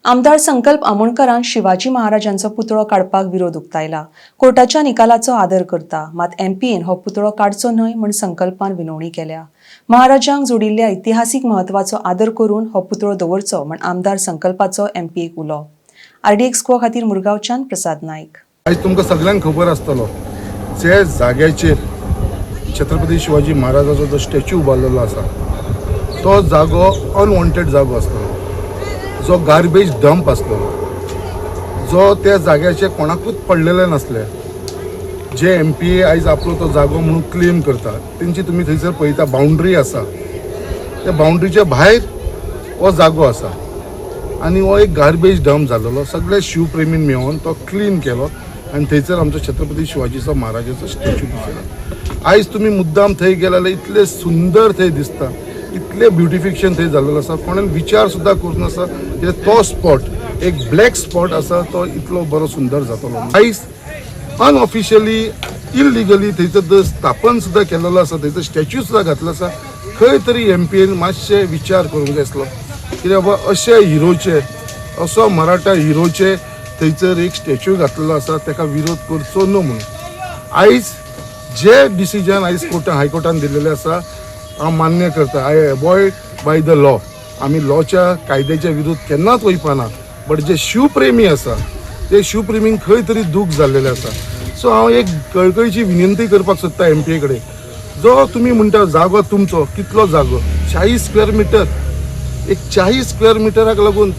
आमदार संकल्प आमोणकरान शिवाजी महाराजांचो पुतळो काडपाक विरोध उक्तायला. कोर्टाच्या निकालाचो आदर करता, मात एमपीएन हो पुतळो काडचो न्हय म्हूण संकल्पान विनवणी केल्या. महाराजांक जोडिल्ल्या इतिहासीक महत्वाचो आदर करून हो पुतळो दवरचो म्हूण आमदार संकल्पाचो एमपीएक उलो. RDX स्को खातीर मुरगांवच्यान प्रसाद नाईक. आज तुमकां सगळ्यांक खबर आसतलो जे जाग्याचेर छत्रपती शिवाजी महाराजाचो जो स्टॅच्यू उबारलेलो आसा तो जागो अनवॉन्टेड जागो आसतलो, जो गार्बेज डंप आसतलो, जो त्या जाग्याचेर कोणाकूच पडलेले नासले. जे MPA आयज आपलो तो जागो म्हणून क्लेम करता तेंची तुमी थंयसर पळयता बाउंड्री आसा, त्या बाउंड्रीच्या भायर हो जागो आसा आनी हो एक गार्बेज डंप जाल्लो. सगळे शिवप्रेमीन मेळोन तो क्लीन केलो आनी थंयसर आमचो छत्रपती शिवाजीचो महाराजाचो स्टॅच्यू बसयलो. आयज तुमी मुद्दाम थंय गेले जाल्यार इतले सुंदर थंय दिसता, इतले ब्युटिफिकेशन थंय जाल्लेलो आसा. कोणें विचार सुद्दां करून आसा की तो स्पॉट एक ब्लॅक स्पॉट आसा तो इतलो बरो सुंदर जातलो. आयज अनऑफिशियली इलिगली थंयसर स्थापन सुद्दां केलेलो आसा, थंयसर स्टॅच्यू सुद्दां घातलो आसा. खंय तरी MPAन मातशे विचार करूंक जाय आसलो कित्याक बाबा अशे हिरोचे, असो मराठा हिरोचे थंयसर एक स्टॅच्यू घातलेलो आसा, ताका विरोध करचो न्हय म्हणून. आयज जे डिसिजन आयज हायकोर्टान दिल्लेले आसा हांव मान्य करता. I avoid by the law. आमी लॉच्या कायद्याच्या विरोध केन्नाच वयपाना, बट जे शिवप्रेमी आसा ते शिवप्रेमींक खंय तरी दूख जाल्लेलें आसा. सो हांव एक कळकळीची विनंती करपाक सोदता MPA कडेन, जो तुमी म्हणटा जागो तुमचो, कितलो जागो 40 स्क्वेअर मिटर, एक 40 स्क्वेअर मिटराक लागून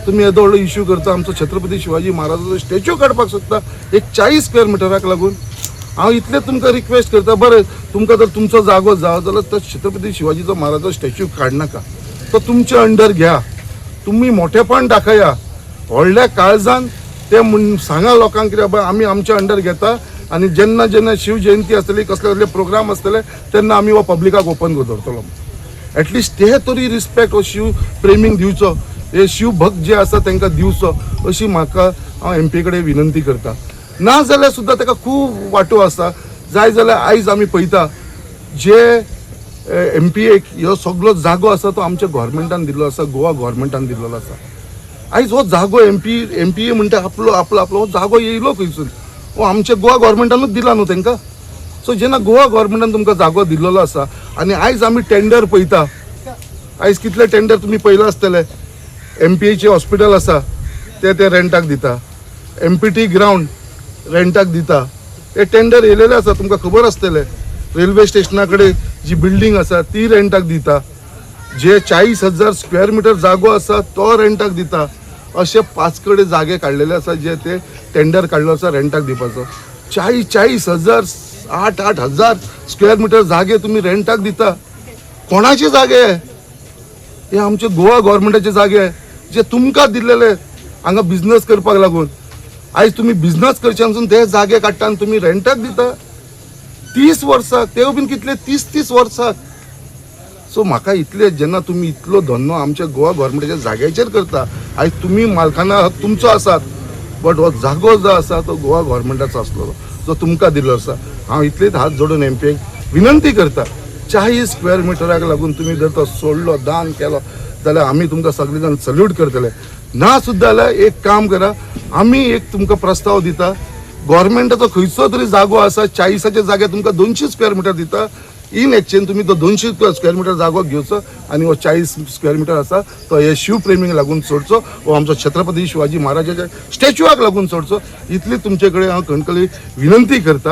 तुम्ही येदो व्हडलो इश्यू करता. आमचो छत्रपती शिवाजी महाराजाचो स्टॅच्यू काडपाक सोदता एक 40 स्क्वेअर मिटराक लागून. हांव इतलें तुमकां रिक्वेस्ट करता, बरें तुमकां जर तुमचो जागो जाय जाल्यार तो छत्रपती शिवाजीचो महाराजाचो स्टॅच्यू काडनाका, तो तुमचे अंडर घ्या, तुम्ही मोठेपण दाखया. व्हडल्या काळजान ते म्हण सांगा लोकांक कित्याक बाबा आमी आमच्या अंडर घेता आनी जेन्ना जेन्ना शिव जयंती आसतली, कसले कसले प्रोग्राम आसतले तेन्ना आमी हो पब्लिकाक ओपन दवरतलो. एटलिस्ट ते तरी रिस्पेक्ट हो शिव प्रेमींक दिवचो, हे शिव भक्त जे आसा तांकां दिवचो, अशी म्हाका हांव MPA कडेन विनंती करता. ना जाल्यार सुद्दां ताका खूब वाटो आसा. जाय जाल्यार आयज आमी पळयता जे MPAक ह्यो सगळो जागो आसा तो आमच्या गोव्हर्मेंटान दिल्लो आसा, गोवा गोव्हर्मेंटान दिल्लो आसा. आयज हो जागो MPA म्हणटा आपलो आपलो आपलो हो जागो येयलो खंयसून, हो आमच्या गोवा गोव्हर्मेंटानूच दिला न्हू तांकां. सो जेन्ना गोवा गोव्हर्मेंटान तुमकां जागो दिल्लो आसा आनी आयज आमी टेंडर पळयता, आयज कितले टेंडर तुमी पळयला आसतले. MPAचें हॉस्पिटल आसा ते रेंटाक दिता, MPT ग्राउंड रेंटाक दिता. हे टेंडर येयलेले आसा, तुमकां खबर आसतलें. रेल्वे स्टेशना कडेन जी बिल्डींग आसा ती रेंटाक दिता. जे 40,000 स्क्वेअर मिटर जागो आसा तो रेंटाक दिता. असे 5 कडेन जागे काडलेले आसा जे ते टेंडर काडलो आसा रेंटाक दिवपाचो. 40,000 8,000 स्क्वेअर मिटर जागे तुम्ही रेंटाक दिता. कोणाचे जागे? हे आमचे गोवा गोव्हर्मेंटाचे जागे जे तुमकां दिल्लेले हांगा बिझनस करपाक लागून. आयज तुम्ही बिझनस करच्यानसून ते जागे काडटा आनी तुम्ही रेंटाक दिता 30 वर्सां, ते बीन कितले 30 वर्सां. सो म्हाका इतले जेन्ना तुम्ही इतलो धंदो आमच्या गोवा गोव्हर्मेंटाच्या जाग्याचेर करता, आयज तुम्ही मालकाना हक तुमचो आसात, बट हो जागो जो आसा तो गोवा गोव्हर्मेंटाचो आसलो जो तुमकां दिल्लो आसा. हांव इतलेच हात जोडून MPAक विनंती करता, 40 स्क्वेअर मिटराक लागून तुम्ही जर तो सोडलो, दान केलो जाल्यार आमी तुमकां सगळे जाण सल्यूट करतले. ना सुद्दां जाल्यार एक काम करा, आमी एक तुमकां प्रस्ताव दिता. गोव्हर्मेंटाचो खंयचो तरी जागो आसा 40च्या जाग्यार तुमकां 200 स्क्वेअर मिटर दिता. इन एक्सचेंज तुम्ही तो 200 स्क्वेअर मिटर जागो घेवचो आनी हो 40 स्क्वेअर मिटर आसा तो हे शिवप्रेमीक लागून सोडचो, हो आमचो छत्रपती शिवाजी महाराजाच्या स्टॅच्यूआक लागून सोडचो. इतली तुमचे कडेन हांव कणकणी विनंती करता.